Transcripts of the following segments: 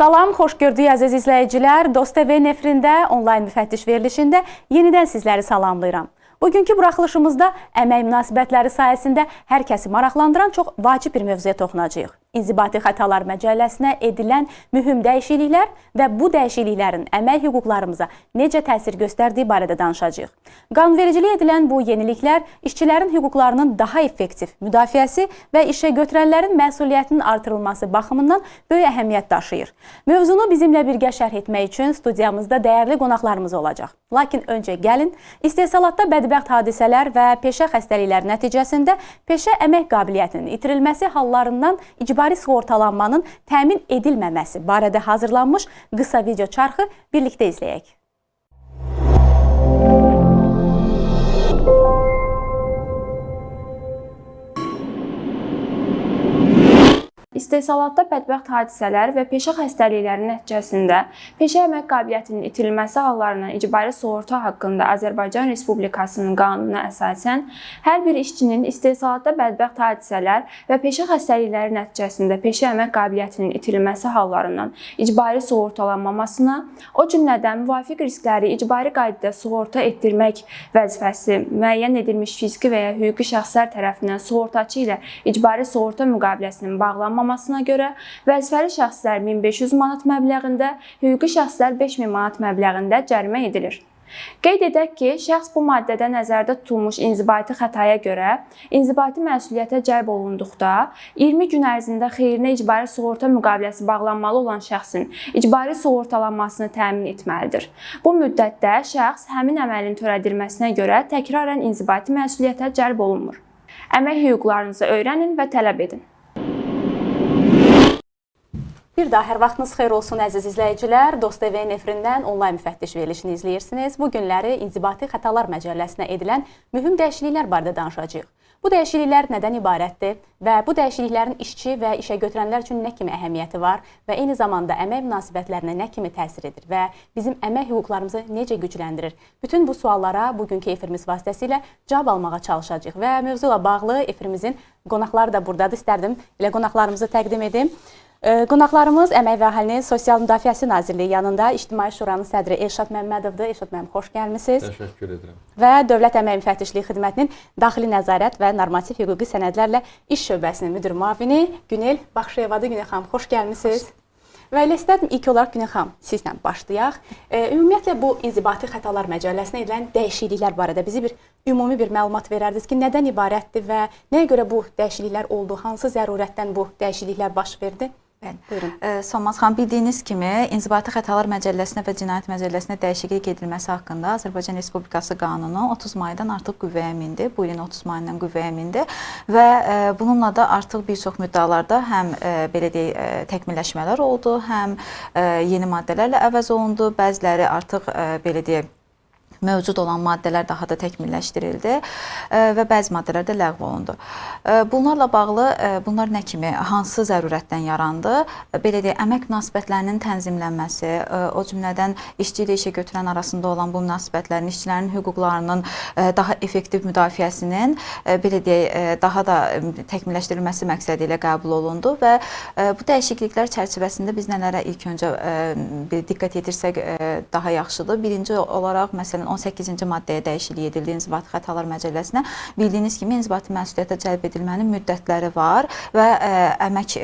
Salam, xoş gördük əziz izləyicilər. Dost TV nefrində onlayn müfəttiş verilişində yenidən sizləri salamlayıram. Bugünkü buraxılışımızda əmək münasibətləri sayəsində hər kəsi maraqlandıran çox vacib bir mövzuya toxunacağıq. İnzibati xətalar məcəlləsinə edilən mühüm dəyişikliklər və bu dəyişikliklərin əmək hüquqlarımıza necə təsir göstərdiyi barədə danışacağıq. Qanunvericilik edilən bu yeniliklər işçilərin hüquqlarının daha effektiv müdafiəsi və işə götürənlərin məsuliyyətinin artırılması baxımından böyük əhəmiyyət daşıyır. Mövzunu bizimlə birgə şərh etmək üçün studiyamızda dəyərli qonaqlarımız olacaq. Lakin öncə gəlin, istehsalatda bədbəxt hadisələr və peşə xəstəlikləri nəticəsində peşə əmək qabiliyyətinin itirilməsi hallarından icbari sığortalanmanın təmin edilməməsi barədə hazırlanmış qısa video çarxı birlikdə izləyək. İstehsalatda bədbəxt hadisələr və peşə xəstəlikləri nəticəsində peşə əmək qabiliyyətinin itirilməsi hallarından icbari sığorta haqqında Azərbaycan Respublikasının qanununa əsasən hər bir işçinin istehsalatda bədbəxt hadisələr və peşə xəstəlikləri nəticəsində peşə əmək qabiliyyətinin itirilməsi hallarından icbari sığortalanmamasına, o cümlədən müvafiq riskləri icbari qaydada sığorta etdirmək vəzifəsi müəyyən edilmiş fiziki və ya hüquqi şəxslər tərəfindən sığortaçı ilə icbari sığorta müqaviləsinin bağlanmamasına görə vəzifəli şəxslər 1500 manat məbləğində, hüquqi şəxslər 5000 manat məbləğində cərimə edilir. Qeyd edək ki, şəxs bu maddədə nəzərdə tutulmuş inzibati xətaya görə inzibati məsuliyyətə cəlb olunduqda 20 gün ərzində xeyrinə icbari sığorta müqaviləsi bağlanmalı olan şəxsin icbari sığortalanmasını təmin etməlidir. Bu müddətdə şəxs həmin əməlin törədilməsinə görə təkrarən inzibati məsuliyyətə cəlb olunmur. Əmək hüquqlarınızı öyrənin və tələb edin. Bir daha hər vaxtınız xeyir olsun əziz izləyicilər. Dost TV nefrindən onlayn müfəttiş verilişini izləyirsiniz. Bu günləri İnzibati Xətalar Məcəlləsinə edilən mühüm dəyişikliklər barədə danışacağıq. Bu dəyişikliklər nədən ibarətdir və bu dəyişikliklərin işçi və işə götürənlər üçün nə kimi əhəmiyyəti var və eyni zamanda əmək münasibətlərinə nə kimi təsir edir və bizim əmək hüquqlarımızı necə gücləndirir? Bütün bu suallara bugünkü efirimiz vasitəsilə cavab almağa çalışacağıq və mövzu ilə bağlı efirimizin qonaqları da buradadır. İstərdim elə qonaqlarımızı təqdim edim. Qonaqlarımız Əmək və Əhalinin Sosial Müdafiəsi Nazirliyi yanında İctimai Şuranın sədri Elşad Məmmədovdur. Elşad müəllim, xoş gəlmisiniz. Təşəkkür edirəm. Və Dövlət Əmək Müfəttişliyi Xidmətinin Daxili Nəzarət və Normativ Hüquqi Sənədlərlə İş Şöbəsinin müdir müavini Günel Baxşıyevadır. Günel xanım, xoş gəlmisiniz. Və elə istədim ilk olaraq Günel xanım, sizlə başlayaq. Ümumiyyətlə bu İnzibati Xətalar Məcəlləsinə edilən dəyişikliklər barədə bizi ümumi bir məlumat verərdiniz ki, nədən ibarətdir və nəyə görə bu dəyişikliklər oldu, hansı zərurətdən bu dəyişikliklər baş verdi? Solmaz xanım, bildiyiniz kimi İnzibati Xətalar Məcəlləsinə və Cinayət Məcəlləsinə dəyişiklik edilməsi haqqında Azərbaycan Respublikası qanunu 30 maydan artıq qüvvəyə mindi. Bu ilin 30 mayından qüvvəyə mindi və bununla da artıq bir çox müddəalarda həm belə deyək təkmilləşmələr oldu, həm yeni maddələrlə əvəz olundu, bəziləri artıq belə deyək mövcud olan maddələr daha da təkmilləşdirildi və bəzi maddələr də ləğv olundu. Bunlarla bağlı bunlar nə kimi, hansı zərurətdən yarandı? Belə deyək, əmək münasibətlərinin tənzimlənməsi, o cümlədən işçi ilə işə götürən arasında olan bu münasibətlərin, işçilərin hüquqlarının daha effektiv müdafiəsinin belə deyək, daha da təkmilləşdirilməsi məqsədi ilə qəbul olundu və bu dəyişikliklər çərçivəsində biz nələrə ilk öncə diqqət yetirsək daha yaxşıdır. Birinci olaraq, məsələn, 18-ci maddəyə dəyişiklik edildi İnzibati Xətalar Məcəlləsinə. Bildiyiniz kimi inzibati məsuliyyətə cəlb edilmənin müddətləri var və əmək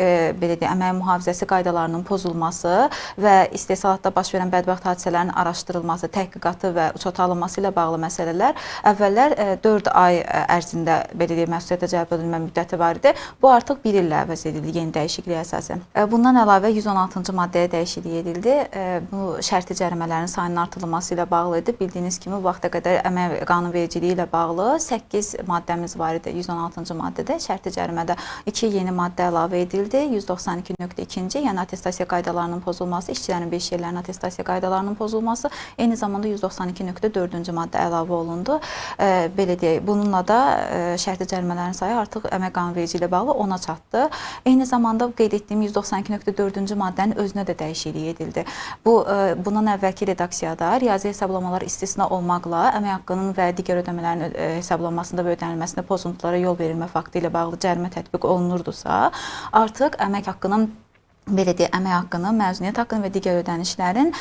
mühafizəsi qaydalarının pozulması və istehsalatda baş verən bədbəxt hadisələrin araşdırılması, təhqiqatı və uçota alınması ilə bağlı məsələlər əvvəllər 4 ay ərzində belə deyək məsuliyyətə cəlb edilmə müddəti var idi. Bu artıq 1 illə əvəz edildi yeni dəyişikliyə əsasən. Bundan əlavə 116-cı maddəyə dəyişiklik edildi. Bu şərti cərimələrin sayının artırılması ilə bağlı idi. Bildiyiniz kimi bu vaxta qədər əmək qanunvericiliyi ilə bağlı 8 maddəmiz var idi. 116-cı maddədə şərti cərimədə 2 yeni maddə əlavə edildi. 192.2-ci, yəni attestasiya qaydalarının pozulması, işçilərin və iş yerlərinin attestasiya qaydalarının pozulması, eyni zamanda 192.4-cü maddə əlavə olundu. Belə deyək, bununla da şərti cərimələrin sayı artıq əmək qanunvericiliyi ilə bağlı 10-a çatdı. Eyni zamanda qeyd etdiyim 192.4-cü maddənin özünə də dəyişiklik edildi. Bundan əvvəlki redaksiyada riyazi hesablamalar istisna olmaqla əmək haqqının və digər ödəmələrin hesablanmasında və ödənilməsində pozuntulara yol verilmə faktı ilə bağlı cərimə tətbiq olunurdusa, artıq əmək haqqının belə deyək, əmək haqqını, məzuniyyət haqqını və digər ödənişlərin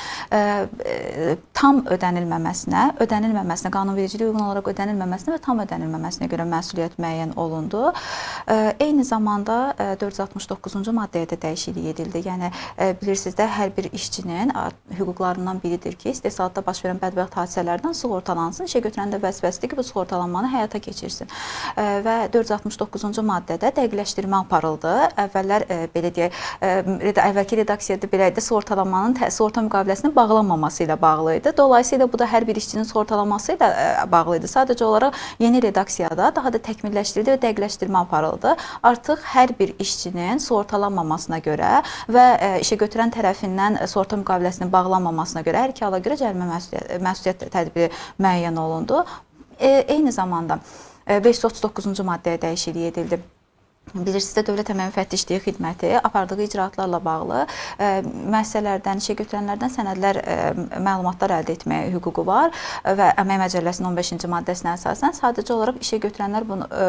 tam ödənilməməsinə, qanunvericiliyə uyğun olaraq ödənilməməsinə və tam ödənilməməsinə görə məsuliyyət müəyyən olundu. Eyni zamanda 469-cu maddəyə də dəyişiklik edildi. Yəni bilirsiniz də, hər bir işçinin hüquqlarından biridir ki, istehsalatda baş verən bədbəxt hadisələrdən sığortalansın. İşə götürənin də vəzifəsidir ki, bu sığortalanmanı həyata keçirsin. Və 469-cu maddədə dəqiqləşdirmə aparıldı. Əvvəllər belə deyək, əvvəlki redaksiyada belə idi, sığortalanmanın sığorta müqaviləsinin bağlanmaması ilə bağlı idi. Dolayısıyla bu da hər bir işçinin sığortalanması ilə bağlı idi. Sadəcə olaraq yeni redaksiyada daha da təkmilləşdirildi və dəqiqləşdirmə aparıldı. Artıq hər bir işçinin sığortalanmamasına görə və işə götürən tərəfindən sığorta müqaviləsinin bağlanmamasına görə hər iki hala görə cərimə məsuliyyət tədbiri müəyyən olundu. Eyni zamanda 539-cu maddəyə dəyişiklik edildi. Bilirsiniz də, Dövlət Əmək Müfəttişliyi Xidməti apardığı icraatlarla bağlı müəssisələrdən, işə götürənlərdən sənədlər, məlumatlar əldə etməyə hüququ var və Əmək Məcəlləsinin 15-ci maddəsinə əsasən sadəcə olaraq işə götürənlər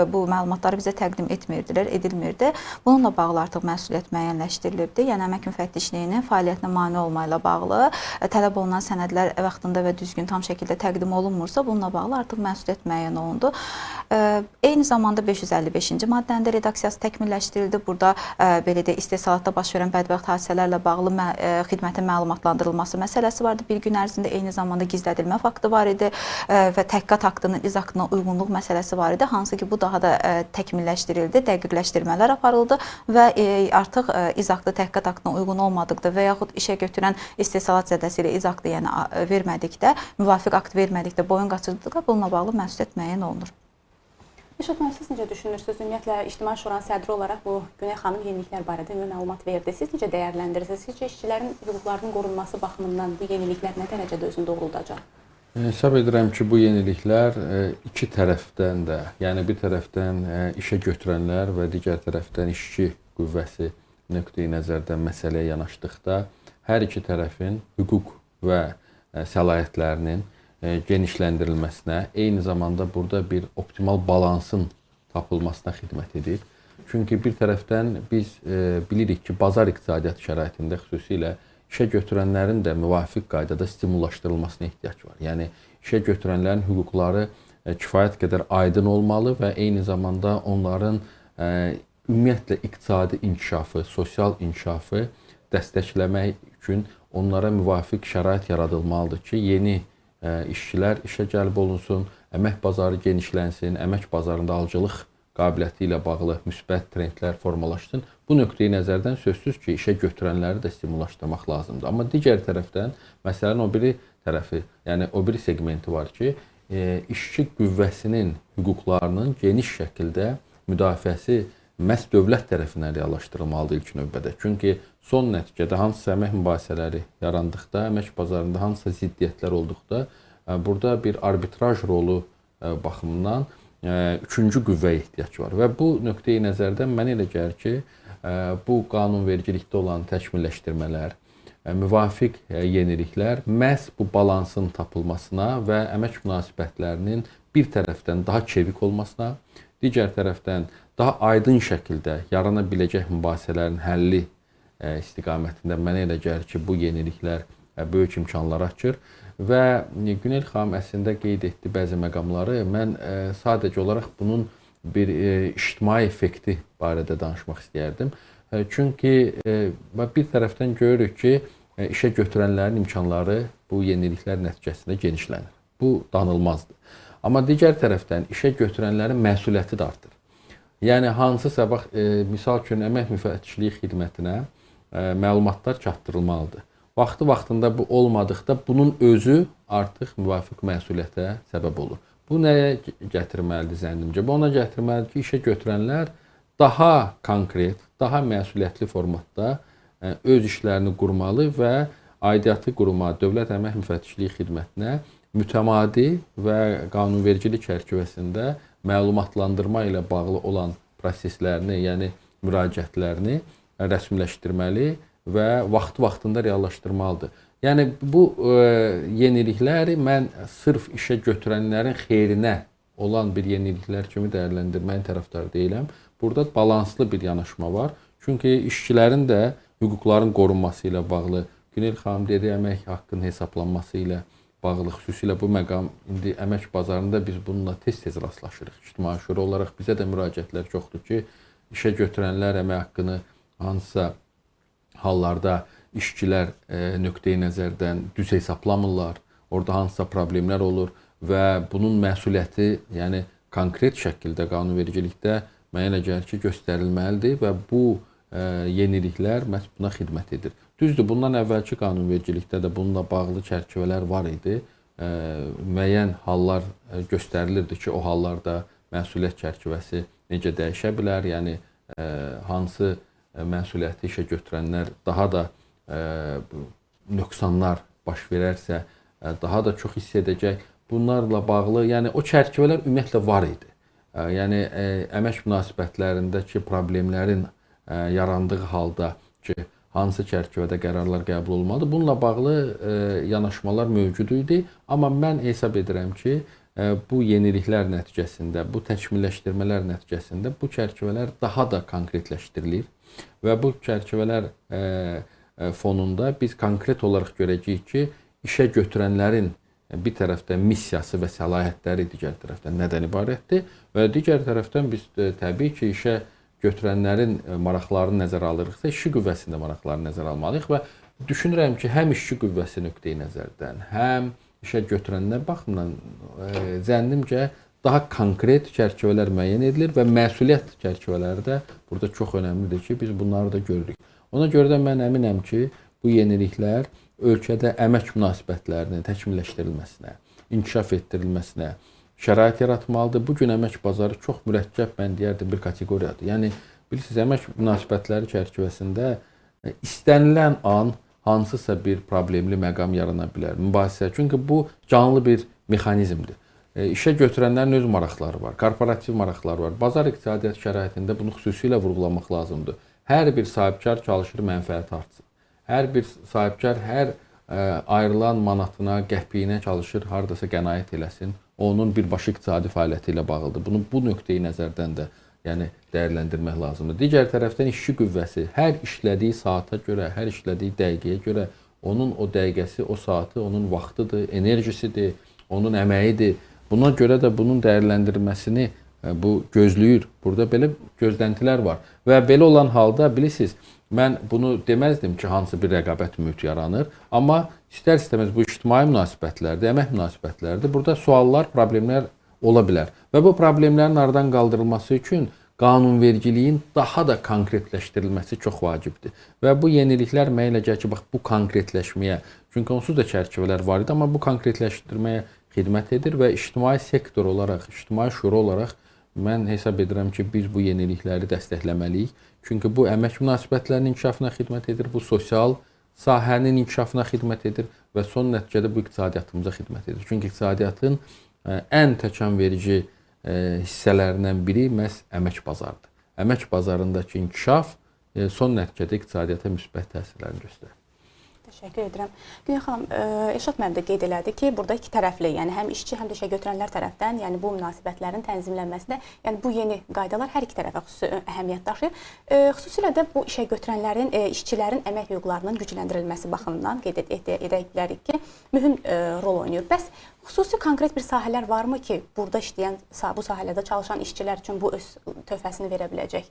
bu məlumatları bizə təqdim edilmirdi. Bununla bağlı artıq məsuliyyət müəyyənləşdirilibdi. Yəni Əmək Müfəttişliyinin fəaliyyətinə mane olma ilə bağlı tələb olunan sənədlər vaxtında və düzgün tam şəkildə təqdim olunmursa, bununla bağlı artıq məsuliyyət müəyyən olundu. Eyni zamanda 555-ci maddənin də redaksiyası təkmilləşdirildi. Burada belə də istehsalatda baş verən bədbəxt hadisələrlə bağlı xidmətin məlumatlandırılması məsələsi vardı. Bir gün ərzində eyni zamanda gizlədilmə faktı var idi və təhqiqat aktının iz aktına uyğunluq məsələsi var idi. Hansı ki, bu daha da təkmilləşdirildi, dəqiqləşdirmələr aparıldı və artıq iz aktı təhqiqat aktına uyğun olmadıqda və yaxud işə götürən istehsalat zədəsi ilə iz aktı vermədikdə, müvafiq akt vermədikdə, boyun qaçırdıqda bununla bağlı məsuliyyət müəyyən olunur. Rəşad müəllim, siz necə düşünürsünüz? Ümumiyyətlə, İctimai Şuranın sədri olaraq bu Günel xanım yeniliklər barədə məlumat verdi. Siz necə dəyərləndirirsiniz? Sizcə işçilərin hüquqlarının qorunması baxımından bu yeniliklər nə dərəcədə özünü doğruldacaq? Hesab edirəm ki, bu yeniliklər iki tərəfdən də, yəni bir tərəfdən işə götürənlər və digər tərəfdən işçi qüvvəsi nöqteyi nəzərdən məsələyə yanaşdıqda hər iki tərəfin hüquq və səlahiyyətlərinin genişləndirilməsinə, eyni zamanda burada bir optimal balansın tapılmasına xidmət edir. Çünki bir tərəfdən biz bilirik ki, bazar iqtisadiyyatı şəraitində xüsusilə işə götürənlərin də müvafiq qaydada stimullaşdırılmasına ehtiyac var. Yəni, işə götürənlərin hüquqları kifayət qədər aydın olmalı və eyni zamanda onların ümumiyyətlə iqtisadi inkişafı, sosial inkişafı dəstəkləmək üçün onlara müvafiq şərait yaradılmalıdır ki, yeni işçilər işə cəlb olunsun, əmək bazarı genişlənsin, əmək bazarında alıcılıq qabiliyyəti ilə bağlı müsbət trendlər formalaşsın. Bu nöqteyi nəzərdən sözsüz ki, işə götürənləri də stimullaşdırmaq lazımdır. Amma digər tərəfdən, məsələnin o biri tərəfi, yəni o biri segmenti var ki, işçi qüvvəsinin hüquqlarının geniş şəkildə müdafiəsi məhz dövlət tərəfindən reallaşdırılmalıdır ilk növbədə. Çünki son nəticədə hansısa əmək mübahisələri yarandıqda, əmək bazarında hansısa ziddiyyətlər olduqda, burada bir arbitraj rolu baxımından üçüncü qüvvəyə ehtiyac var. Və bu nöqteyi nəzərdən mənə elə gəlir ki, bu qanunvericilikdə olan təkmilləşdirmələr, müvafiq yeniliklər məhz bu balansın tapılmasına və əmək münasibətlərinin bir tərəfdən daha çevik olmasına, digər tərəfdən daha aydın şəkildə yarana biləcək mübahisələrin həlli istiqamətində mənə elə gəlir ki, bu yeniliklər böyük imkanlar açır. Və Günel xanım əslində qeyd etdi bəzi məqamları. Mən sadəcə olaraq bunun bir ictimai effekti barədə danışmaq istəyərdim. Çünki bir tərəfdən görürük ki, işə götürənlərin imkanları bu yeniliklər nəticəsində genişlənir. Bu danılmazdır. Amma digər tərəfdən işə götürənlərin məsuliyyəti də artır. Yəni, hansısa misal üçün əmək müfəttişliyi xidmətinə məlumatlar çatdırılmalıdır. Vaxtında bu olmadıqda bunun özü artıq müvafiq məsuliyyətə səbəb olur. Bu nəyə gətirməlidir zənnimcə? Bu ona gətirməlidir ki, işə götürənlər daha konkret, daha məsuliyyətli formatda öz işlərini qurmalı və aidiyyatı quruma, Dövlət Əmək Müfəttişliyi Xidmətinə mütəmadi və qanunvericilik çərçivəsində məlumatlandırma ilə bağlı olan proseslərini, yəni müraciətlərini rəsmiləşdirməli və vaxtında reallaşdırmalıdır. Yəni, bu yenilikləri mən sırf işə götürənlərin xeyrinə olan bir yeniliklər kimi dəyərləndirməyin tərəfdarı deyiləm. Burada balanslı bir yanaşma var. Çünki işçilərin də hüquqların qorunması ilə bağlı, Günel xanım dedi, əmək haqqının hesablanması ilə bağlı, xüsusilə bu məqam indi əmək bazarında biz bununla tez-tez rastlaşırıq. İctimai şura olaraq bizə də müraciətlər çoxdur ki, işə götürənlər əmək haqqını hansısa hallarda işçilər nöqteyi nəzərdən düz hesablamırlar, orada hansısa problemlər olur və bunun məsuliyyəti, yəni konkret şəkildə qanunvericilikdə mənə gəlir ki, göstərilməlidir və bu yeniliklər məhz buna xidmət edir. Düzdür, bundan əvvəlki qanunvericilikdə də bununla bağlı çərçivələr var idi. Müəyyən hallar göstərilirdi ki, o hallarda məsuliyyət çərçivəsi necə dəyişə bilər, yəni hansı məsuliyyəti işə götürənlər daha da nöqsanlar baş verərsə, daha da çox hiss edəcək. Bunlarla bağlı, yəni o çərçivələr ümumiyyətlə var idi. Yəni əmək münasibətlərindəki problemlərin yarandığı halda ki, hansı çərçivədə qərarlar qəbul olmalıdır, bununla bağlı yanaşmalar mövcud idi. Amma mən hesab edirəm ki, bu yeniliklər nəticəsində, bu təkmilləşdirmələr nəticəsində bu çərçivələr daha da konkretləşdirilir və bu çərçivələr fonunda biz konkret olaraq görəcəyik ki, işə götürənlərin bir tərəfdən missiyası və səlahiyyətləri digər tərəfdən nədən ibarətdir və digər tərəfdən biz təbii ki, işə götürənlərin maraqlarını nəzərə alırıqsa, işçi qüvvəsində maraqlarını nəzərə almalıyıq və düşünürəm ki, həm işçi qüvvəsi nöqteyi nəzərdən, həm işə götürənlər baxımından zənnimcə daha konkret çərçivələr müəyyən edilir və məsuliyyət çərçivələri də burada çox önəmlidir ki, biz bunları da görürük. Ona görə də mən əminəm ki, bu yeniliklər ölkədə əmək münasibətlərinin təkmilləşdirilməsinə, inkişaf etdirilməsinə şərait yaratmalıdır. Bu gün əmək bazarı çox mürəkkəb, mən deyərdim, bir kateqoriyadır. Yəni, bilirsiniz, əmək münasibətləri çərçivəsində istənilən an hansısa bir problemli məqam yarana bilər, mübahisə. Çünki bu canlı bir mexanizmdir. İşə götürənlərin öz maraqları var, korporativ maraqları var. Bazar iqtisadiyyat şəraitində bunu xüsusilə vurğulamaq lazımdır. Hər bir sahibkar çalışır mənfəət artsın. Hər bir sahibkar hər ayrılan manatına, qəpiyinə çalışır, hardasa qənaət eləsin. Onun birbaşa iqtisadi fəaliyyəti ilə bağlıdır. Bunu bu nöqteyi nəzərdən də yəni dəyərləndirmək lazımdır. Digər tərəfdən işçi qüvvəsi hər işlədiyi saata görə, hər işlədiyi dəqiqəyə görə onun o dəqiqəsi, o saatı onun vaxtıdır, enerjisidir, onun əməyidir. Buna görə də bunun dəyərləndirilməsini bu gözləyir. Burada belə gözləntilər var. Və belə olan halda bilirsiniz, mən bunu deməzdim ki, hansı bir rəqabət mühiti yaranır. Amma istər-istəməz bu ictimai münasibətlərdə, əmək münasibətlərdə burada suallar, problemlər ola bilər. Və bu problemlərin aradan qaldırılması üçün qanunvericiliyin daha da konkretləşdirilməsi çox vacibdir. Və bu yeniliklər mənə elə gəlir ki, bax bu konkretləşməyə, çünki onsuz da çərçivələr var idi, amma bu konkretləşdirməyə xidmət edir və ictimai sektor olaraq, ictimai şura olaraq mən hesab edirəm ki, biz bu yenilikləri dəstəkləməliyik. Çünki bu əmək münasibətlərinin inkişafına xidmət edir, bu sosial sahənin inkişafına xidmət edir və son nəticədə bu iqtisadiyyatımıza xidmət edir. Çünki iqtisadiyyatın ən təkanverici hissələrindən biri məhz əmək bazarıdır. Əmək bazarındakı inkişaf son nəticədə iqtisadiyyata müsbət təsirlərini göstərir. Təşəkkür edirəm. Günel xanım, Elşad müəllim də qeyd elədi ki, burada iki tərəfli, yəni həm işçi, həm də işə götürənlər tərəfdən, yəni bu münasibətlərin tənzimlənməsində, yəni bu yeni qaydalar hər iki tərəfə xüsusi əhəmiyyət daşıyır. Xüsusilə də bu işə götürənlərin, işçilərin əmək hüquqlarının gücləndirilməsi baxımından qeyd edə bilərik ki, mühüm rol oynayır. Bəs xüsusi konkret bir sahələr varmı ki, burada işləyən, bu sahələrdə çalışan işçilər üçün bu öz töhfəsini verə biləcək?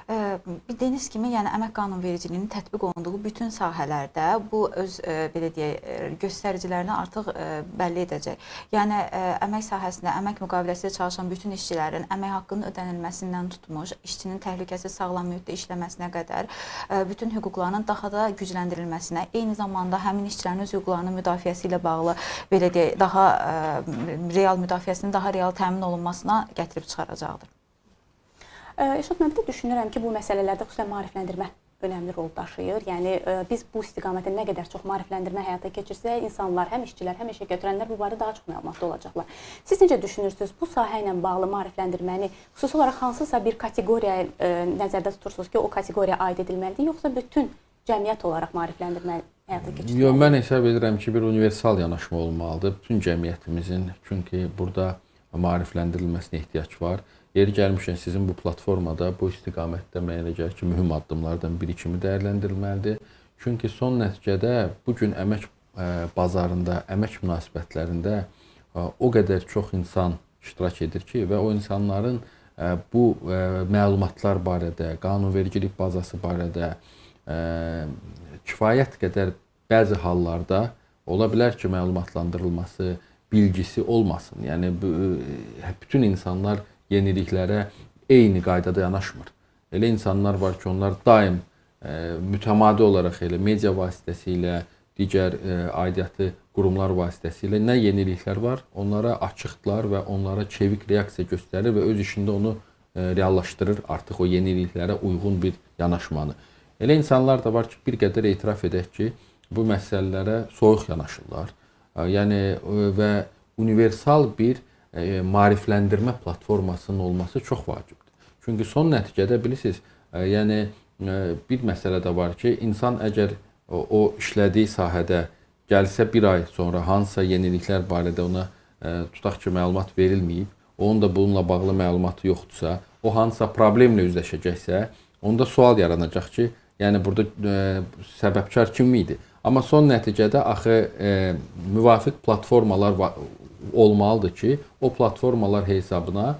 Bildiyiniz kimi, yəni əmək qanunvericiliyinin tətbiq olunduğu bütün sahələrdə bu öz belə deyək, göstəricilərini artıq bəlli edəcək. Yəni əmək sahəsində, əmək müqaviləsində çalışan bütün işçilərin əmək haqqının ödənilməsindən tutmuş, işçinin təhlükəsiz sağlam mühitdə işləməsinə qədər bütün hüquqlarının daha da gücləndirilməsinə, eyni zamanda həmin işçilərin öz hüquqlarının müdafiəsi ilə bağlı belə deyək, daha real müdafiəsinin daha real təmin olunmasına gətirib çıxaracaqdır. Elşad müəllim, də düşünürəm ki, bu məsələlərdə xüsusən maarifləndirmə önəmli rol daşıyır. Yəni biz bu istiqamətdə nə qədər çox maarifləndirmə həyata keçirsək, insanlar, həm işçilər, həm işə götürənlər bu barədə daha çox məlumatlı olacaqlar. Siz necə düşünürsünüz? Bu sahə ilə bağlı maarifləndirməni xüsusi olaraq hansısa bir kateqoriyaya nəzərdə tutursunuz ki, o kateqoriyaya aid edilməlidir, yoxsa bütün cəmiyyət olaraq maarifləndirmə həyata keçirilməlidir? Yox, mən hesab edirəm ki, bir universal yanaşma olmalıdır bütün cəmiyyətimizin. Çünki burada maarifləndirilməsinə ehtiyac var. Yeri gəlmişkən sizin bu platformada bu istiqamətdə mənə elə gəlir ki, mühüm addımlardan biri kimi dəyərləndirilməlidir. Çünki son nəticədə bu gün əmək bazarında, əmək münasibətlərində o qədər çox insan iştirak edir ki və o insanların bu məlumatlar barədə, qanunvericilik bazası barədə kifayət qədər bəzi hallarda ola bilər ki, məlumatlandırılması, bilgisi olmasın. Yəni bütün insanlar yeniliklərə eyni qaydada yanaşmır. Elə insanlar var ki, onlar daim mütəmadi olaraq elə media vasitəsilə, digər aidiyyatı qurumlar vasitəsilə nə yeniliklər var, onlara açıqdılar və onlara çevik reaksiya göstərir və öz işində onu reallaşdırır artıq o yeniliklərə uyğun bir yanaşmanı. Elə insanlar da var ki, bir qədər etiraf edək ki, bu məsələlərə soyuq yanaşırlar. Yəni və universal bir maarifləndirmə platformasının olması çox vacibdir. Çünki son nəticədə bilirsiniz, yəni bir məsələ də var ki, insan əgər o işlədiyi sahədə gəlsə bir ay sonra hansısa yeniliklər barədə ona tutaq ki, məlumat verilməyib, onun da bununla bağlı məlumatı yoxdursa, o hansısa problemlə üzləşəcəksə, onda sual yaranacaq ki, yəni burada səbəbkar kim idi? Amma son nəticədə axı müvafiq platformalar olmalıdır ki, o platformalar hesabına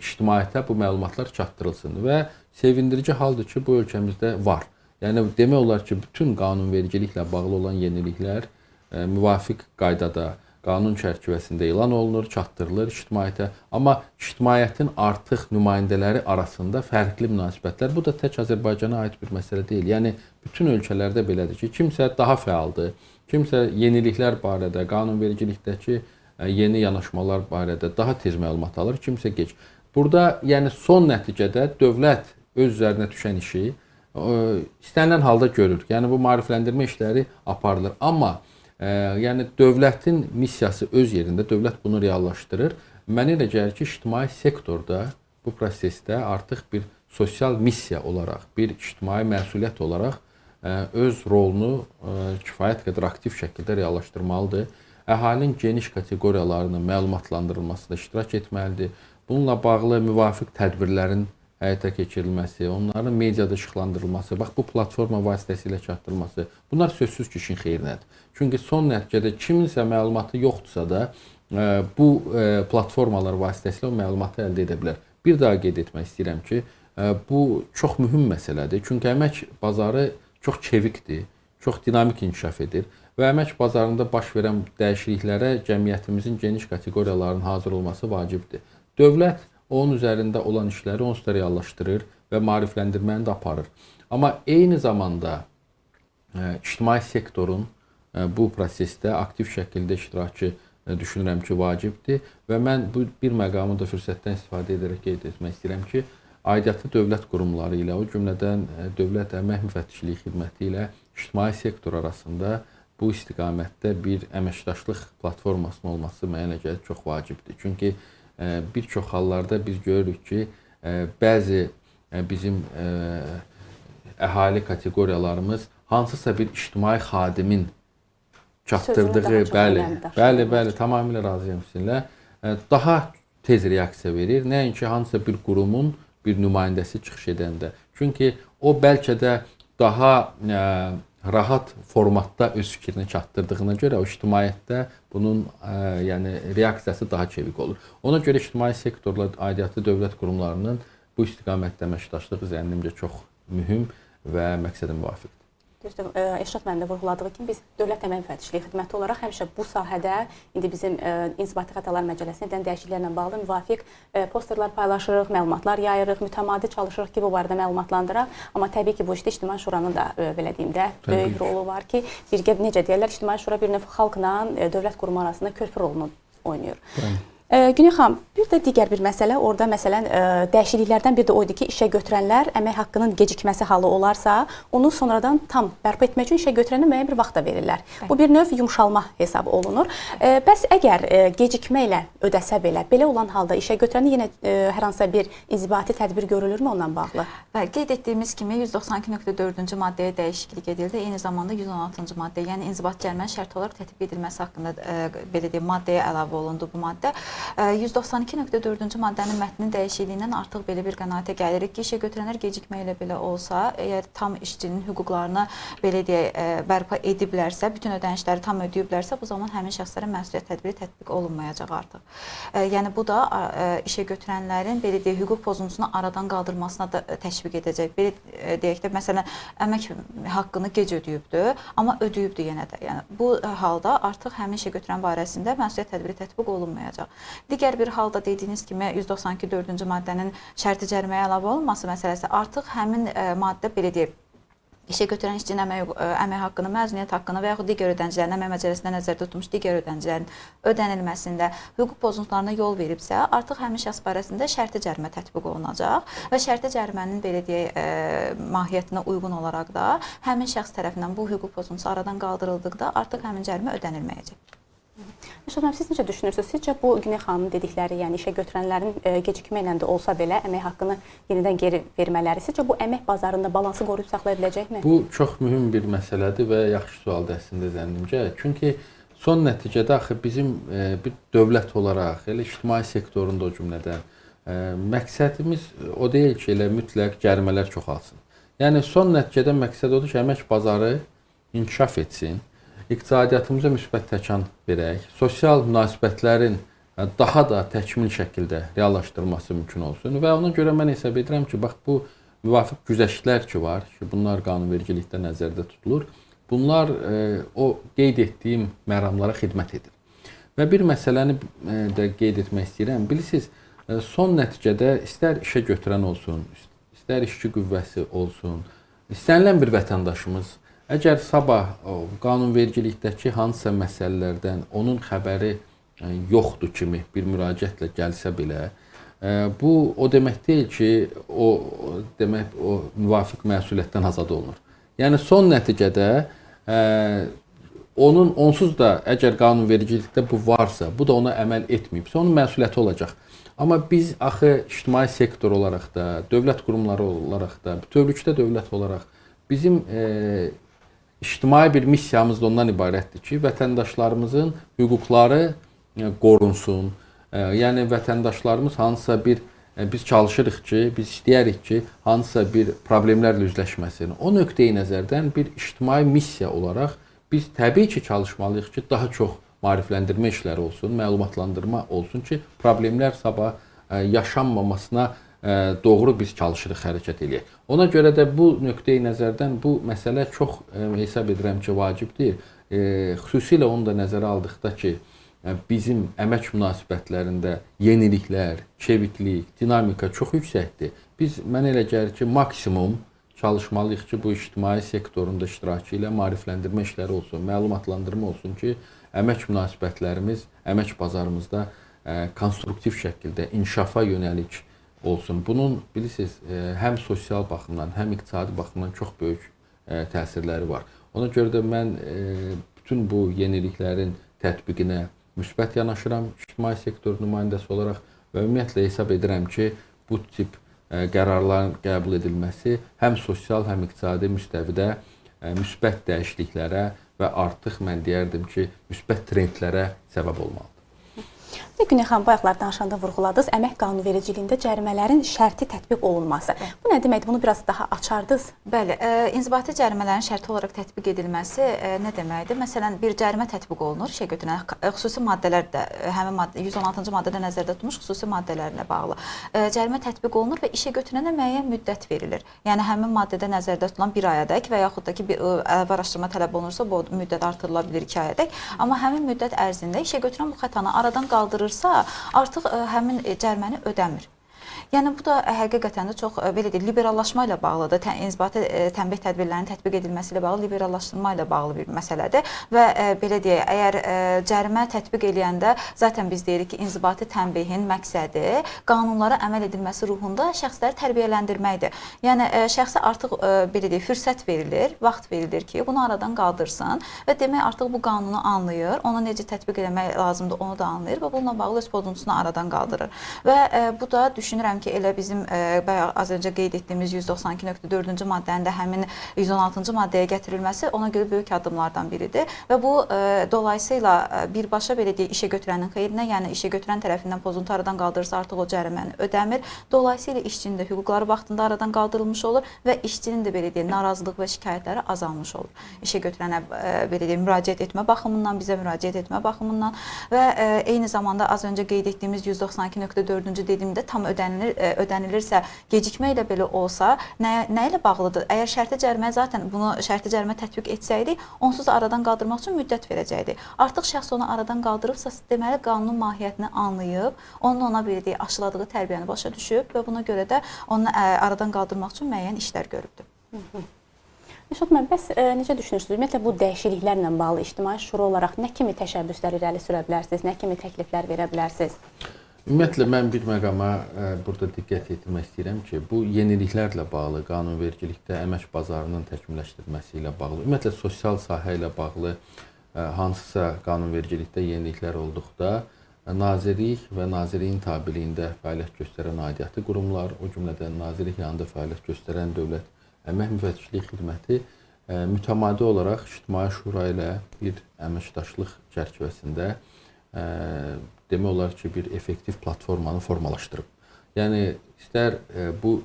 ictimaiyyətə bu məlumatlar çatdırılsın və sevindirici haldır ki, bu ölkəmizdə var. Yəni demək olar ki, bütün qanunvericiliklə bağlı olan yeniliklər müvafiq qaydada, qanun çərçivəsində elan olunur, çatdırılır ictimaiyyətə. Amma ictimaiyyətin artıq nümayəndələri arasında fərqli münasibətlər, bu da tək Azərbaycana aid bir məsələ deyil. Yəni bütün ölkələrdə belədir ki, kimsə daha fəaldır, kimsə yeniliklər barədə, qanunvericilikdəki yeni yanaşmalar barədə daha tez məlumat alır, kimsə gec. Burada yəni son nəticədə dövlət öz üzərinə düşən işi istənilən halda görür. Yəni bu maarifləndirmə işləri aparılır. Amma yəni dövlətin missiyası öz yerində, dövlət bunu reallaşdırır. Mənə elə gəlir ki, ictimai sektorda bu prosesdə artıq bir sosial missiya olaraq, bir ictimai məsuliyyət olaraq öz rolunu kifayət qədər aktiv şəkildə reallaşdırmalıdır. Əhalinin geniş kateqoriyalarının məlumatlandırılmasında iştirak etməlidir. Bununla bağlı müvafiq tədbirlərin həyata keçirilməsi, onların mediada işıqlandırılması, bax bu platforma vasitəsilə çatdırılması, bunlar sözsüz ki, işin xeyrinədir. Çünki son nəticədə kiminsə məlumatı yoxdursa da bu platformalar vasitəsilə o məlumatı əldə edə bilər. Bir daha qeyd etmək istəyirəm ki, bu çox mühüm məsələdir. Çünki əmək bazarı çox çevikdir, çox dinamik inkişaf edir və əmək bazarında baş verən dəyişikliklərə cəmiyyətimizin geniş kateqoriyalarının hazır olması vacibdir. Dövlət onun üzərində olan işləri onsuz da reallaşdırır və maarifləndirməni də aparır. Amma eyni zamanda ictimai sektorun bu prosesdə aktiv şəkildə iştirakı düşünürəm ki, vacibdir və mən bu bir məqamı da fürsətdən istifadə edərək qeyd etmək istəyirəm ki, aidiyyatı dövlət qurumları ilə, o cümlədən Dövlət Əmək Müfəttişliyi Xidməti ilə ictimai sektor arasında bu istiqamətdə bir əməkdaşlıq platformasının olması mənə gəlir çox vacibdir. Çünki bir çox hallarda biz görürük ki, bəzi bizim əhali kateqoriyalarımız hansısa bir ictimai xadimin çatdırdığı, bəli, tamamilə razıyam sizinlə, daha tez reaksiya verir. Nəinki hansısa bir qurumun bir nümayəndəsi çıxış edəndə. Çünki o bəlkə də daha rahat formatda öz fikrini çatdırdığına görə o ictimaiyyətdə bunun yəni reaksiyası daha çevik olur. Ona görə ictimai sektorla aidiyyatı dövlət qurumlarının bu istiqamətdə əməkdaşlığı zənnimcə çox mühüm və məqsədə müvafiqdir. Düzdür, Eşrət mənim də vurğuladığı kimi biz Dövlət Əmək Müfəttişliyi Xidməti olaraq həmişə bu sahədə indi bizim İnzibati Xətalar Məcəlləsində edən dəyişikliklərlə bağlı müvafiq posterlər paylaşırıq, məlumatlar yayırıq, mütəmadi çalışırıq ki, bu barədə məlumatlandıraq. Amma təbii ki, bu işdə İctimai Şuranın da belə deyim də böyük rolu var ki, birgə necə deyirlər, İctimai Şura bir növ xalqla dövlət qurumu arasında körpü rolunu oynayır. Güney xanım, bir də digər bir məsələ, orada məsələn dəyişikliklərdən biri də o idi ki, işə götürənlər əmək haqqının gecikməsi halı olarsa, onu sonradan tam bərpa etmək üçün işə götürənə müəyyən bir vaxt da verirlər. Bu bir növ yumşalma hesabı olunur. Bəs əgər gecikmə ilə ödəsə belə olan halda işə götürənə yenə hər hansısa bir inzibati tədbir görülürmü onunla bağlı? Bəli, qeyd etdiyimiz kimi 192.4-cü maddəyə dəyişiklik edildi. Eyni zamanda 116-cı maddə, yəni inzibati cərimə şərti olaraq tətbiq edilməsi haqqında belə deyim, maddəyə əlavə olundu bu maddə. 192.4-cü maddənin mətnin dəyişikliyindən artıq belə bir qənaətə gəlirik ki, işə götürənlər gecikmə ilə belə olsa, əgər tam işçinin hüquqlarını belə deyək, bərpa ediblərsə, bütün ödənişləri tam ödəyiblərsə, bu zaman həmin şəxslərə məsuliyyət tədbiri tətbiq olunmayacaq artıq. Yəni bu da işə götürənlərin belə deyək, hüquq pozuntusunu aradan qaldırmasına da təşviq edəcək. Belə deyək də, məsələn, əmək haqqını gec ödəyibdir, amma ödəyibdir yenə də. Yəni bu halda artıq həmin işə götürən barəsində məsuliyyət tədbiri tətbiq olunmayacaq. Digər bir halda dediyiniz kimi 192.4-cü maddənin şərti cəriməyə əlavə olunması məsələsi artıq həmin maddə belə deyək, işə götürən işçinin əmək haqqını, məzuniyyət haqqını və yaxud digər ödəncilərin əmək məcəlləsində nəzərdə tutulmuş digər ödəncilərin ödənilməsində hüquq pozuntularına yol veribsə, artıq həmin şəxs barəsində şərti cərimə tətbiq olunacaq və şərti cərimənin belə deyək, mahiyyətinə uyğun olaraq da həmin şəxs tərəfindən bu hüquq pozuntusu aradan qaldırıldıqda artıq həmin cərimə ödənilməyəcək. Şadan, siz necə düşünürsünüz? Sizcə bu Güney xanımın dedikləri, yəni işə götürənlərin gecikmə ilə də olsa belə əmək haqqını yenidən geri vermələri, sizcə bu əmək bazarında balansı qoruyub saxlaya biləcəkmi? Bu çox mühüm bir məsələdir və yaxşı sualdır əslində zənnimcə. Çünki son nəticədə axı bizim bir dövlət olaraq, elə ictimai sektorunda o cümlədən məqsədimiz o deyil ki, elə mütləq cərimələr çoxalsın. Yəni son nəticədə məqsəd odur ki, əmək bazarı inkişaf etsin. İqtisadiyyatımıza müsbət təkan verək, sosial münasibətlərin daha da təkmil şəkildə reallaşdırılması mümkün olsun və ona görə mən hesab edirəm ki, bax bu müvafiq güzəştlər ki var, ki bunlar qanunvericilikdə nəzərdə tutulur, bunlar o qeyd etdiyim məramlara xidmət edir. Və bir məsələni də qeyd etmək istəyirəm. Bilirsiniz, son nəticədə istər işə götürən olsun, istər işçi qüvvəsi olsun, istənilən bir vətəndaşımız əgər sabah qanunvericilikdəki hansısa məsələlərdən onun xəbəri yoxdur kimi bir müraciətlə gəlsə belə, bu o demək deyil ki, o müvafiq məsuliyyətdən azad olunur. Yəni son nəticədə onun onsuz da əgər qanunvericilikdə bu varsa, bu da ona əməl etməyibsə, onun məsuliyyəti olacaq. Amma biz axı ictimai sektor olaraq da, dövlət qurumları olaraq da, bütövlükdə dövlət olaraq bizim ictimai bir missiyamız da ondan ibarətdir ki, vətəndaşlarımızın hüquqları qorunsun. Yəni vətəndaşlarımız hansısa bir, biz çalışırıq ki, biz istəyərik ki, hansısa bir problemlərlə üzləşməsin. O nöqteyi nəzərdən bir ictimai missiya olaraq biz təbii ki, çalışmalıyıq ki, daha çox maarifləndirmə işləri olsun, məlumatlandırma olsun ki, problemlər sabah yaşanmamasına doğru biz çalışırıq, hərəkət eləyək. Ona görə də bu nöqteyi nəzərdən bu məsələ çox hesab edirəm ki, vacibdir. Xüsusilə onu da nəzərə aldıqda ki, bizim əmək münasibətlərində yeniliklər, çeviklik, dinamika çox yüksəkdir. Mən elə gəlir ki, maksimum çalışmalıyıq ki, bu ictimai sektorunda iştirakı ilə maarifləndirmə işləri olsun, məlumatlandırma olsun ki, əmək münasibətlərimiz, əmək bazarımızda konstruktiv şəkildə inkişafa yönəlik olsun. Bunun bilirsiniz, həm sosial baxımdan, həm iqtisadi baxımdan çox böyük təsirləri var. Ona görə də mən bütün bu yeniliklərin tətbiqinə müsbət yanaşıram ictimai sektor nümayəndəsi olaraq və ümumiyyətlə hesab edirəm ki, bu tip qərarların qəbul edilməsi həm sosial, həm iqtisadi müstəvidə müsbət dəyişikliklərə və artıq mən deyərdim ki, müsbət trendlərə səbəb olmalıdır. Güney xanım, bayaqlar danışanda vurğuladınız, əmək qanunvericiliyində cərimələrin şərti tətbiq olunması. Bu nə deməkdir? Bunu biraz daha açardınız. Bəli, inzibati cərimələrin şərti olaraq tətbiq edilməsi nə deməkdir? Məsələn, bir cərimə tətbiq olunur, işə götürən xüsusi maddələr də, həmin 116-cı maddədə nəzərdə tutulmuş xüsusi maddələrlə bağlı cərimə tətbiq olunur və işə götürənə müəyyən müddət verilir. Yəni, həmin maddədə nəzərdə tutulan 1 ayadək və yaxud da ki, əlavə araşdırma tələb olunursa, bu müddət artırıla bilir 2 ayadək. Amma həmin müddət ərzində işə götürən bu xətanı aradan qaldırırsa, artıq həmin cəriməni ödəmir. Yəni bu da həqiqətən də çox belə deyək, liberallaşma ilə bağlıdır. İnzibati tənbih tədbirlərinin tətbiq edilməsi ilə bağlı liberallaşdırma ilə bağlı bir məsələdir və belə deyək, əgər cərimə tətbiq eləyəndə zaten biz deyirik ki, inzibati tənbihin məqsədi qanunlara əməl edilməsi ruhunda şəxsləri tərbiyələndirməkdir. Yəni şəxsə artıq belə deyək, fürsət verilir, vaxt verilir ki, bunu aradan qaldırsın və demək artıq bu qanunu anlayır, onu necə tətbiq etmək lazımdır, onu da anlayır və bununla bağlı öz pozuntusunu aradan qaldırır. Və bu da düşünürəm düşünürəm ki, elə bizim bayaq az öncə qeyd etdiyimiz 192.4-cü maddənin də həmin 116-cı maddəyə gətirilməsi ona görə böyük addımlardan biridir və bu dolayısıyla birbaşa belə deyək işə götürənin xeyrinə, yəni işə götürən tərəfindən pozuntu aradan qaldırırsa artıq o cəriməni ödəmir. Dolayısıyla işçinin də hüquqları vaxtında aradan qaldırılmış olur və işçinin də belə deyək narazılıq və şikayətləri azalmış olur. İşə götürənə belə deyək müraciət etmə baxımından, bizə müraciət etmə baxımından və eyni zamanda az öncə qeyd etdiyimiz 192.4-cü dediyimdə tam ödənilirsə, gecikmə ilə belə olsa, nə ilə bağlıdır? Əgər şərti cərimə zaten bunu şərti cərimə tətbiq etsəydik, onsuz da aradan qaldırmaq üçün müddət verəcəkdik. Artıq şəxs onu aradan qaldırıbsa, deməli qanunun mahiyyətini anlayıb, onun ona belə deyək aşıladığı tərbiyəni başa düşüb və buna görə də onu aradan qaldırmaq üçün müəyyən işlər görübdür. Nişad müəllim, bəs necə düşünürsünüz? Ümumiyyətlə bu dəyişikliklərlə bağlı ictimai şura olaraq nə kimi təşəbbüslər irəli sürə bilərsiniz, nə kimi təkliflər verə bilərsiniz? Ümumiyyətlə mən bir məqama burada diqqət yetirmək istəyirəm ki, bu yeniliklərlə bağlı, qanunvericilikdə əmək bazarının təkmilləşdirilməsi ilə bağlı, ümumiyyətlə sosial sahə ilə bağlı hansısa qanunvericilikdə yeniliklər olduqda nazirlik və nazirliyin tabeliyində fəaliyyət göstərən aidiyyatı qurumlar, o cümlədən nazirlik yanında fəaliyyət göstərən dövlət əmək müfəttişliyi xidməti mütəmadi olaraq ictimai şura ilə bir əməkdaşlıq çərçivəsində demək olar ki, bir effektiv platformanı formalaşdırıb. Yəni, istər bu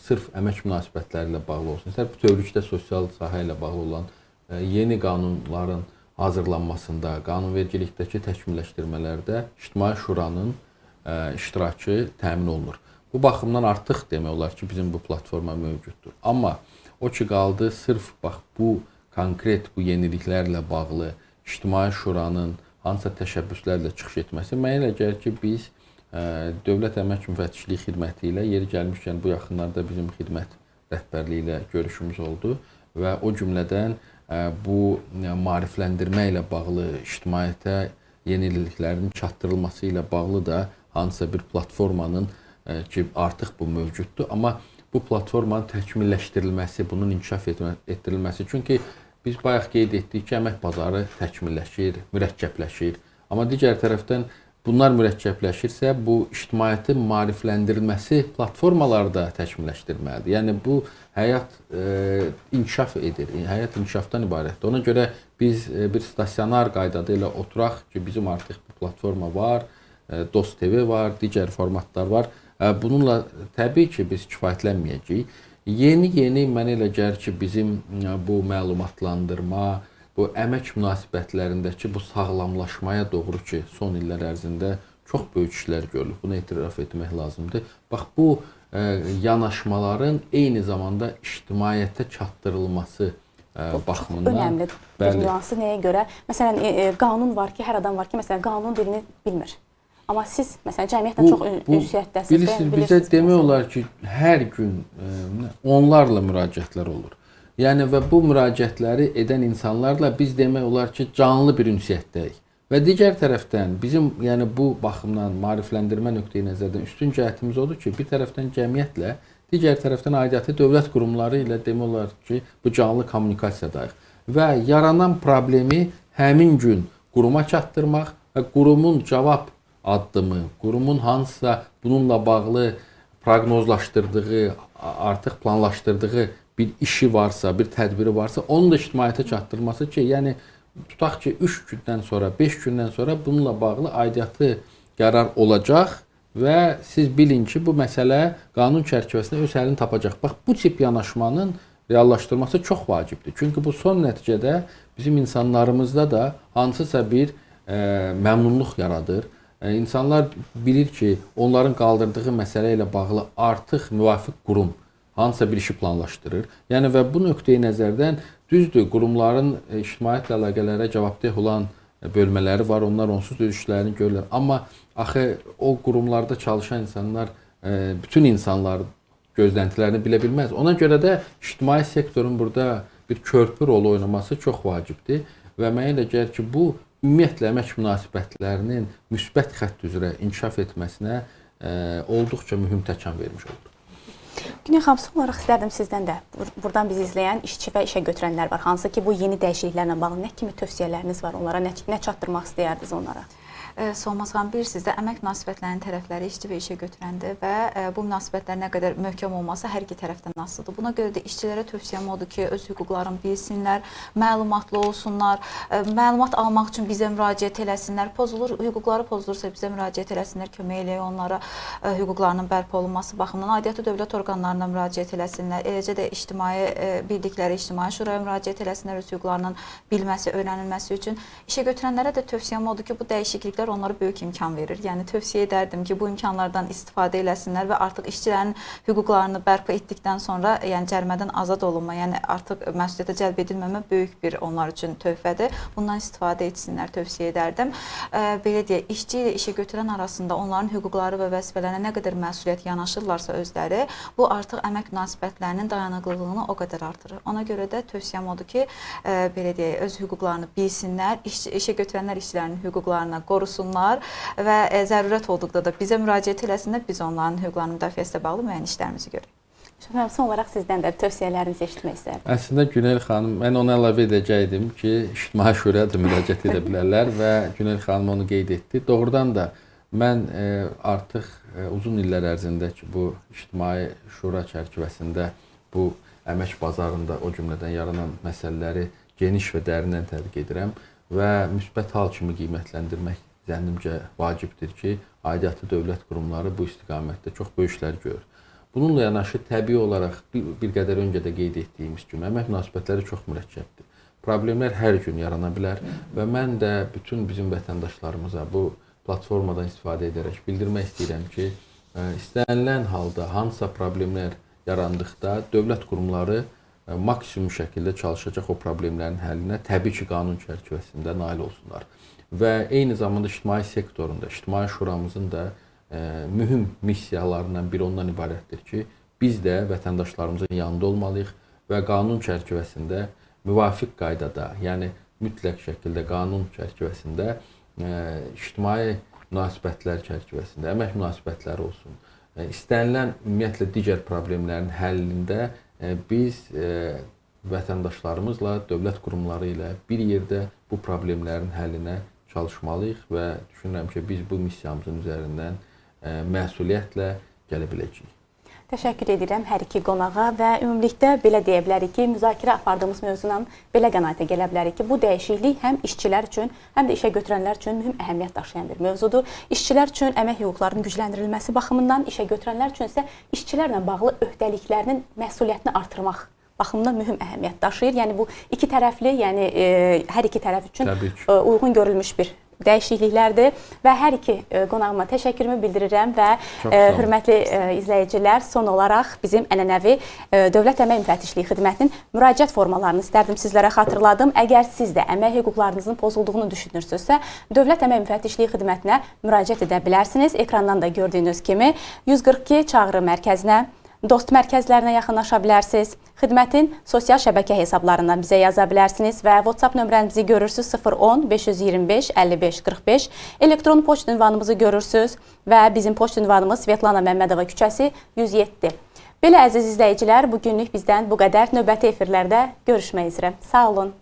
sırf əmək münasibətləri ilə bağlı olsun, istər bütövlükdə sosial sahə ilə bağlı olan yeni qanunların hazırlanmasında, qanunvericilikdəki təkmilləşdirmələrdə ictimai şuranın iştirakı təmin olunur. Bu baxımdan artıq demək olar ki, bizim bu platforma mövcuddur. Amma o ki qaldı, sırf bax bu konkret bu yeniliklərlə bağlı ictimai şuranın hansısa təşəbbüslərlə çıxış etməsi mənə elə gəlir ki, biz Dövlət Əmək Müfəttişliyi Xidməti ilə yeri gəlmişkən bu yaxınlarda bizim xidmət rəhbərliyi ilə görüşümüz oldu və o cümlədən bu maarifləndirmə ilə bağlı ictimaiyyətə yeniliklərin çatdırılması ilə bağlı da hansısa bir platformanın ki, artıq bu mövcuddur. Amma bu platformanın təkmilləşdirilməsi, bunun inkişaf etdirilməsi. Çünki biz bayaq qeyd etdik ki, əmək bazarı təkmilləşir, mürəkkəbləşir. Amma digər tərəfdən bunlar mürəkkəbləşirsə, bu ictimaiyyətin maarifləndirilməsi platformaları da təkmilləşdirməlidir. Yəni, bu həyat inkişaf edir, həyat inkişafdan ibarətdir. Ona görə biz bir stasionar qaydada elə oturaq ki, bizim artıq bu platforma var, Dost TV var, digər formatlar var. Bununla təbii ki, biz kifayətlənməyəcəyik. Yeni mənə elə gəlir ki, bizim bu məlumatlandırma, bu əmək münasibətlərindəki bu sağlamlaşmaya doğru ki, son illər ərzində çox böyük işlər görülüb. Bunu etiraf etmək lazımdır. Bax, bu yanaşmaların eyni zamanda ictimaiyyətə çatdırılması baxımından önəmlidir. Bir nüansı nəyə görə? Məsələn, qanun var ki, hər adam var ki, məsələn, qanun dilini bilmir. Amma siz, məsələn, cəmiyyətlə çox ünsiyyətdəsiniz. Bilirsiniz, bizə demək olar ki, hər gün onlarla müraciətlər olur. Yəni, və bu müraciətləri edən insanlarla biz demək olar ki, canlı bir ünsiyyətdəyik. Və digər tərəfdən bizim, yəni bu baxımdan maarifləndirmə nöqteyi nəzərdən üstün cəhətimiz odur ki, bir tərəfdən cəmiyyətlə, digər tərəfdən aidiyyatı dövlət qurumları ilə demək olar ki, bu canlı kommunikasiyadayıq. Və yaranan problemi həmin gün quruma çatdırmaq və qurumun cavab addımı, qurumun hansısa bununla bağlı proqnozlaşdırdığı, artıq planlaşdırdığı bir işi varsa, bir tədbiri varsa, onu da ictimaiyyətə çatdırması ki, yəni tutaq ki, 3 gündən sonra, 5 gündən sonra bununla bağlı aidiyyatı qərar olacaq və siz bilin ki, bu məsələ qanun çərçivəsində öz həllini tapacaq. Bax, bu tip yanaşmanın reallaşdırılması çox vacibdir. Çünki bu son nəticədə bizim insanlarımızda da hansısa bir məmnunluq yaradır. İnsanlar bilir ki, onların qaldırdığı məsələ ilə bağlı artıq müvafiq qurum hansısa bir işi planlaşdırır. Yəni və bu nöqteyi nəzərdən düzdür, qurumların ictimaiyyətlə əlaqələrə cavabdeh olan bölmələri var, onlar onsuz da öz işlərini görürlər. Amma axı o qurumlarda çalışan insanlar, bütün insanlar gözləntilərini bilə bilməz. Ona görə də ictimai sektorun burada bir körpü rolu oynaması çox vacibdir və mənə elə gəlir ki, bu ümumiyyətlə əmək münasibətlərinin müsbət xətt üzrə inkişaf etməsinə olduqca mühüm təkan vermiş oldu. Günel xanım, son olaraq istərdim sizdən də, buradan bizi izləyən işçi və işə götürənlər var. Hansı ki, bu yeni dəyişikliklərlə bağlı nə kimi tövsiyələriniz var onlara, nə çatdırmaq istəyərdiniz onlara? Solmaz xanım, bilirsiniz də, əmək münasibətlərinin tərəfləri işçi və işə götürəndir və bu münasibətlər nə qədər möhkəm olmasa hər iki tərəfdən asılıdır. Buna görə də işçilərə tövsiyəm odur ki, öz hüquqlarını bilsinlər, məlumatlı olsunlar, məlumat almaq üçün bizə müraciət eləsinlər, hüquqları pozulursa bizə müraciət eləsinlər, kömək eləyək onlara hüquqlarının bərpa olunması baxımından aidiyyatı dövlət orqanlarına müraciət eləsinlər, eləcə də ictimai bildikləri ictimai şuraya müraciət eləsinlər öz hüquqlarının bilməsi, öyrənilməsi üçün. İşə götürənlərə də tövsiyəm odur ki, bu dəyişikliklər onlara böyük imkan verir. Yəni tövsiyə edərdim ki, bu imkanlardan istifadə eləsinlər və artıq işçilərin hüquqlarını bərpa etdikdən sonra, yəni cərimədən azad olunma, yəni artıq məsuliyyətə cəlb edilməmə böyük bir onlar üçün töhfədir. Bundan istifadə etsinlər, tövsiyə edərdim. Belə deyək, işçi ilə işə götürən arasında onların hüquqları və vəzifələrinə nə qədər məsuliyyət yanaşırlarsa özləri, bu artıq əmək münasibətlərinin dayanıqlılığını o qədər artırır. Ona görə də tövsiyəm odur ki, belə deyək, öz hüquqlarını bilsinlər, işə götürənlər işçilərin hüquqlarına qorusunlar və zərurət olduqda da bizə müraciət eləsinlər, biz onların hüquqlarının müdafiəsi ilə bağlı müəyyən işlərimizi görək. Son olaraq sizdən də tövsiyələrinizi eşitmək istərdim. Əslində Günel xanım, mən ona əlavə edəcəkdim ki, İctimai Şuraya da müraciət edə bilərlər və Günel xanım onu qeyd etdi. Doğrudan da mən artıq uzun illər ərzində ki, bu İctimai Şura çərçivəsində bu əmək bazarında o cümlədən yaranan məsələləri geniş və dərindən tədqiq edirəm və müsbət hal kimi qiymətləndirmək zənnimcə vacibdir ki, aidiyyatı dövlət qurumları bu istiqamətdə çox böyük işlər görür. Bununla yanaşı təbii olaraq bir qədər öncə də qeyd etdiyimiz kimi əmək münasibətləri çox mürəkkəbdir. Problemlər hər gün yarana bilər və mən də bütün bizim vətəndaşlarımıza bu platformadan istifadə edərək bildirmək istəyirəm ki, istənilən halda hansısa problemlər yarandıqda dövlət qurumları maksimum şəkildə çalışacaq o problemlərin həllinə, təbii ki, qanun çərçivəsində nail olsunlar. Və eyni zamanda ictimai sektorunda, İctimai Şuramızın da mühüm missiyalarından biri ondan ibarətdir ki, biz də vətəndaşlarımızın yanında olmalıyıq və qanun çərçivəsində müvafiq qaydada, yəni mütləq şəkildə qanun çərçivəsində ictimai münasibətlər çərçivəsində, əmək münasibətləri olsun, istənilən ümumiyyətlə digər problemlərin həllində biz vətəndaşlarımızla, dövlət qurumları ilə bir yerdə bu problemlərin həllinə çalışmalıyıq və düşünürəm ki, biz bu missiyamızın üzərindən məsuliyyətlə gələ biləcəyik. Təşəkkür edirəm hər iki qonağa və ümumilikdə belə deyə bilərik ki, müzakirə apardığımız mövzuna belə qənaətə gələ bilərik ki, bu dəyişiklik həm işçilər üçün, həm də işə götürənlər üçün mühüm əhəmiyyət daşıyan bir mövzudur. İşçilər üçün əmək hüquqlarının gücləndirilməsi baxımından, işə götürənlər üçün isə işçilərlə bağlı öhdəliklərinin məsuliyyətini artırmaq baxımından mühüm əhəmiyyət daşıyır. Yəni bu iki tərəfli, yəni hər iki tərəf üçün uyğun görülmüş bir dəyişikliklərdir və hər iki qonağıma təşəkkürümü bildirirəm və hörmətli izləyicilər, son olaraq bizim ənənəvi Dövlət Əmək Müfəttişliyi Xidmətinin müraciət formalarını istərdim sizlərə xatırladım. Əgər siz də əmək hüquqlarınızın pozulduğunu düşünürsünüzsə, Dövlət Əmək Müfəttişliyi Xidmətinə müraciət edə bilərsiniz. Ekrandan da gördüyünüz kimi 142 çağrı mərkəzinə, dost mərkəzlərinə yaxınlaşa bilərsiniz. Xidmətin sosial şəbəkə hesablarından bizə yaza bilərsiniz və WhatsApp nömrəmizi görürsünüz 010 525 55 45. Elektron poçt ünvanımızı görürsünüz və bizim poçt ünvanımız Svetlana Məmmədova küçəsi 107. Belə əziz izləyicilər, bugünlük bizdən bu qədər. Növbəti efirlərdə görüşmək üzrə. Sağ olun.